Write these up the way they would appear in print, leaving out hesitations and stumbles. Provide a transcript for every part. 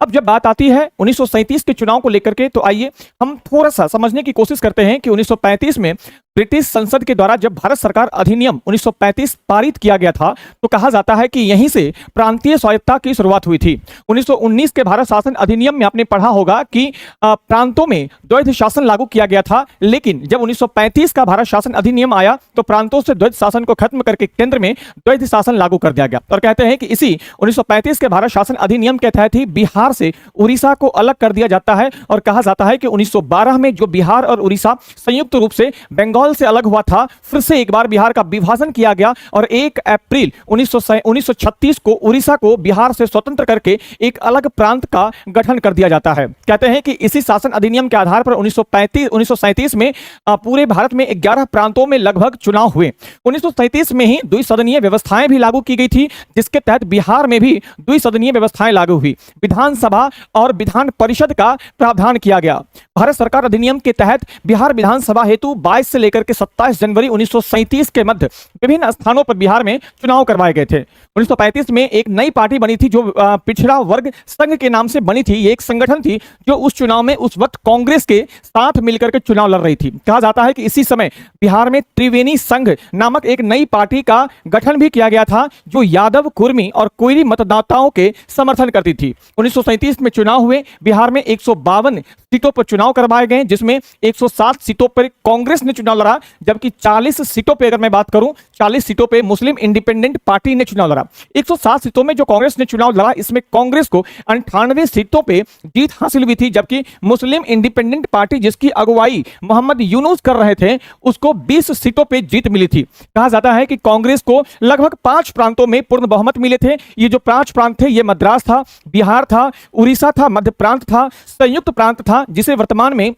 अब जब बात आती है 1937 के चुनाव को लेकर के, तो आइए हम थोड़ा सा समझने की कोशिश करते हैं कि 1935 में ब्रिटिश संसद के द्वारा जब भारत सरकार अधिनियम 1935 पारित किया गया था, तो कहा जाता है कि यहीं से प्रांतीय स्वायत्तता की शुरुआत हुई थी। 1919 के भारत शासन अधिनियम में आपने पढ़ा होगा कि प्रांतों में द्वैध शासन लागू किया गया था, लेकिन जब 1935 का भारत शासन अधिनियम आया तो प्रांतों से द्वैध शासन को खत्म करके केंद्र में द्वैध शासन लागू कर दिया गया। और कहते हैं कि इसी 1935 के भारत शासन अधिनियम के तहत ही बिहार से उड़ीसा को अलग कर दिया जाता है, और कहा जाता है कि 1912 में जो बिहार और उड़ीसा संयुक्त रूप से बंगाल से अलग हुआ था, फिर से एक बार बिहार का विभाजन किया गया और 1 अप्रैल 1936 को उड़ीसा को बिहार से स्वतंत्र करके एक अलग प्रांत का गठन कर दिया जाता है। कहते हैं कि इसी शासन अधिनियम के आधार पर 1937 में पूरे भारत में 11 प्रांतों में लगभग चुनाव हुए। 1937 में ही द्विसदनीय व्यवस्थाएं भी लागू की गई थी, जिसके तहत बिहार में भी द्विसदनीय व्यवस्थाएं लागू हुई। विधानसभा और विधान परिषद का प्रावधान किया गया। भारत सरकार अधिनियम के तहत बिहार विधानसभा हेतु 22 से लेकर के 27 जनवरी 1937 के मध्य विभिन्न स्थानों पर बिहार में चुनाव करवाए गए थे। 1935 में एक नई पार्टी बनी थी जो पिछड़ा वर्ग संघ के नाम से बनी थी। ये एक संगठन थी जो उस चुनाव में उस वक्त कांग्रेस के साथ मिलकर के चुनाव लड़ रही थी। कहा जाता है कि इसी समय बिहार में त्रिवेणी संघ नामक एक नई पार्टी का गठन भी किया गया था, जो यादव, कुर्मी और कोयरी मतदाताओं के समर्थन करती थी। 1937 में चुनाव हुए। बिहार में 152 सीटों पर चुनाव करवाए गए, जिसमें 107 सीटों पर कांग्रेस ने चुनाव लड़ा, जबकि 40 सीटों पे अगर मैं बात करूं, 40 सीटों पे मुस्लिम इंडिपेंडेंट पार्टी ने चुनाव लड़ा। 107 सीटों में जो कांग्रेस ने चुनाव लड़ा, इसमें कांग्रेस को 98 सीटों पे जीत हासिल हुई थी, जबकि मुस्लिम इंडिपेंडेंट पार्टी जिसकी अगुवाई मोहम्मद यूनुस कर रहे थे, उसको 20 सीटों पे जीत मिली थी। कहा जाता है कि कांग्रेस को लगभग 5 प्रांतों में पूर्ण बहुमत मिले थे। ये जो 5 प्रांत थे, ये मद्रास था, बिहार था, उड़ीसा था, मध्य प्रांत था, संयुक्त प्रांत था, जिसे वर्तमान में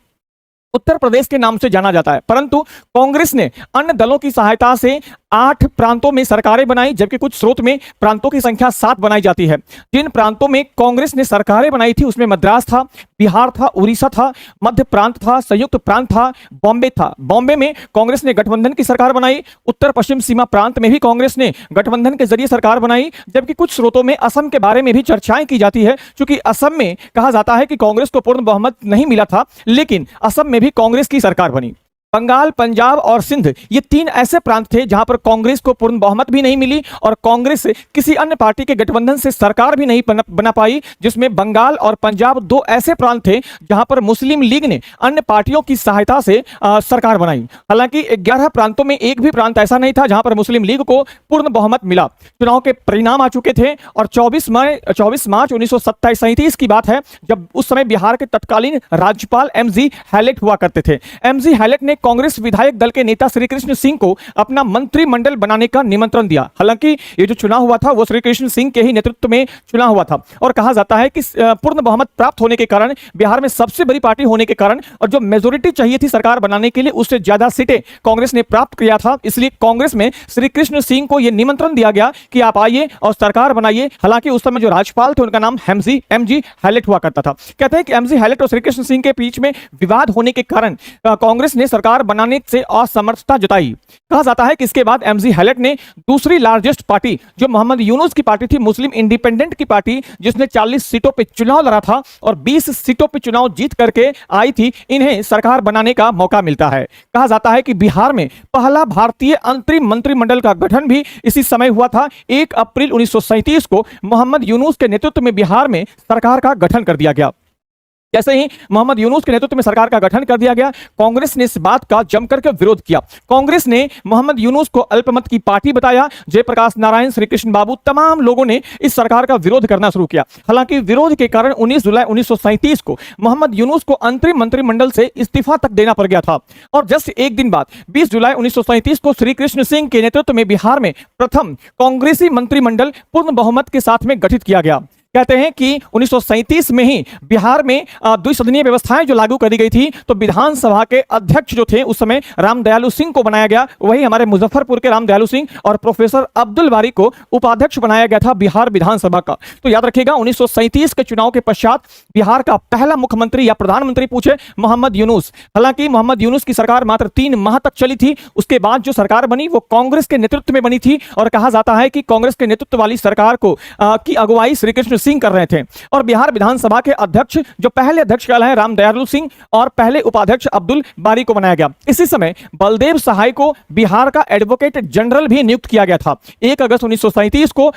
उत्तर प्रदेश के नाम से जाना जाता है। परंतु कांग्रेस ने अन्य दलों की सहायता से 8 प्रांतों में सरकारें बनाई, जबकि कुछ स्रोत में प्रांतों की संख्या 7 बनाई जाती है। जिन प्रांतों में कांग्रेस ने सरकारें बनाई थी, उसमें मद्रास था, बिहार था, उड़ीसा था, मध्य प्रांत था, संयुक्त प्रांत था, बॉम्बे था। बॉम्बे में कांग्रेस ने गठबंधन की सरकार बनाई। उत्तर पश्चिम सीमा प्रांत में भी कांग्रेस ने गठबंधन के जरिए सरकार बनाई, जबकि कुछ स्रोतों में असम के बारे में भी चर्चाएं की जाती है, क्योंकि असम में कहा जाता है कि कांग्रेस को पूर्ण बहुमत नहीं मिला था, लेकिन असम में भी कांग्रेस की सरकार बनी। बंगाल, पंजाब और सिंध, ये 3 ऐसे प्रांत थे जहां पर कांग्रेस को पूर्ण बहुमत भी नहीं मिली और कांग्रेस किसी अन्य पार्टी के गठबंधन से सरकार भी नहीं बना पाई। जिसमें बंगाल और पंजाब 2 ऐसे प्रांत थे जहां पर मुस्लिम लीग ने अन्य पार्टियों की सहायता से सरकार बनाई। हालांकि 11 प्रांतों में एक भी प्रांत ऐसा नहीं था जहां पर मुस्लिम लीग को पूर्ण बहुमत मिला। चुनाव के परिणाम आ चुके थे और 24 मार्च 1937 की बात है, जब उस समय बिहार के तत्कालीन राज्यपाल एमजी हैलेट हुआ करते थे। एमजी हैलेट ने कांग्रेस विधायक दल के नेता श्री कृष्ण सिंह को अपना मंत्रिमंडल बनाने का निमंत्रण दिया। हालांकि ये जो चुनाव हुआ था वो श्री कृष्ण सिंह के ही नेतृत्व में चुनाव हुआ था, और कहा जाता है कि पूर्ण बहुमत प्राप्त होने के कारण, बिहार में सबसे बड़ी पार्टी होने के कारण, और जो मेजोरिटी चाहिए थी सरकार बनाने के लिए, उससे ज्यादा सीटें कांग्रेस ने प्राप्त किया था। इसलिए कांग्रेस में श्री कृष्ण सिंह को यह निमंत्रण दिया गया कि आप आइए और सरकार बनाइए। हालांकि उस समय जो राज्यपाल थे उनका नाम एमजी हैलेट हुआ करता था। कहते हैं कि एमजी हैलेट और श्री कृष्ण सिंह के बीच में विवाद होने के कारण कांग्रेस ने सरकार बनाने से असमर्थता जताई। कहा जाता है कि इसके बाद एमजी हैलेट ने दूसरी लार्जेस्ट पार्टी, जो मोहम्मद यूनुस की पार्टी थी, मुस्लिम इंडिपेंडेंट की पार्टी, जिसने 40 सीटों पे चुनाव लड़ा था और 20 सीटों पे चुनाव जीत करके आई थी, इन्हें सरकार बनाने का मौका मिलता है। कहा जाता है कि बिहार में पहला भारतीय अंतरिम मंत्रिमंडल का गठन भी इसी समय हुआ था। 1 अप्रैल 1937 को मोहम्मद यूनुस के नेतृत्व में बिहार में सरकार का गठन कर दिया गया। जैसे ही मोहम्मद यूनुस के नेतृत्व में सरकार का गठन कर दिया गया, कांग्रेस ने इस बात का जमकर के विरोध किया। कांग्रेस ने मोहम्मद यूनुस को अल्पमत की पार्टी बताया। जयप्रकाश नारायण, श्री कृष्ण बाबू, तमाम लोगों ने इस सरकार का विरोध करना शुरू किया। हालांकि विरोध के कारण 19 जुलाई 1937 को मोहम्मद यूनुस को अंतरिम मंत्रिमंडल से इस्तीफा तक देना पड़ गया था, और जस्ट एक दिन बाद 20 जुलाई 1937 को श्री कृष्ण सिंह के नेतृत्व में बिहार में प्रथम कांग्रेसी मंत्रिमंडल पूर्ण बहुमत के साथ में गठित किया गया। कहते हैं कि 1937 में ही बिहार में द्विसदनीय व्यवस्थाएं जो लागू करी गई थी, तो विधानसभा के अध्यक्ष जो थे उस समय रामदयालु सिंह को बनाया गया, वही हमारे मुजफ्फरपुर के रामदयालु सिंह, और प्रोफेसर अब्दुल बारी को उपाध्यक्ष बनाया गया था बिहार विधानसभा का। तो याद रखिएगा, 1937 के चुनाव के पश्चात बिहार का पहला मुख्यमंत्री या प्रधानमंत्री पूछे, मोहम्मद यूनुस। हालांकि मोहम्मद यूनुस की सरकार मात्र 3 माह तक चली थी। उसके बाद जो सरकार बनी वो कांग्रेस के नेतृत्व में बनी थी, और कहा जाता है कि कांग्रेस के नेतृत्व वाली सरकार को की अगुवाई श्री कृष्ण सिंह कर रहे थे और बिहार विधानसभा के अध्यक्ष जो पहले अध्यक्ष कहलाए राम दयालु सिंह और पहले उपाध्यक्ष अब्दुल बारी को बनाया गया। इसी समय बलदेव सहाय को बिहार का एडवोकेट जनरल भी नियुक्त किया गया था। 1 अगस्त 1937 को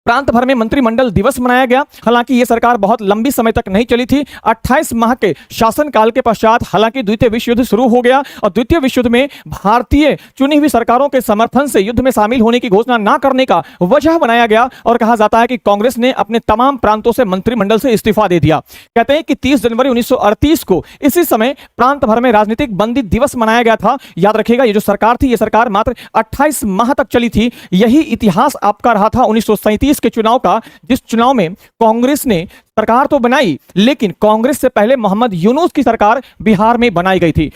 प्रांत भर में मंत्रिमंडल दिवस मनाया गया। हालांकि यह सरकार बहुत लंबी समय तक नहीं चली थी। 28 माह के शासनकाल के पश्चात हालांकि द्वितीय विश्व युद्ध शुरू हो गया और द्वितीय विश्व युद्ध में भारतीय चुनी हुई सरकारों के समर्थन से युद्ध में शामिल होने की घोषणा ना करने का वजह बनाया गया और कहा जाता है कि कांग्रेस ने अपने तमाम प्रांतों से मंत्रिमंडल से इस्तीफा दे दिया। कहते हैं कि 30 जनवरी 1938 को इसी समय प्रांत भर में राजनीतिक बंदी दिवस मनाया गया था। याद रखिएगा, ये जो सरकार थी, यह सरकार मात्र 28 माह तक चली थी। यही इतिहास आपका रहा था 1937 के चुनाव का, जिस चुनाव में कांग्रेस ने सरकार तो बनाई, लेकिन कांग्रेस से पहले मोहम्मद यूनुस की सरकार बिहार में बनाई गई थी।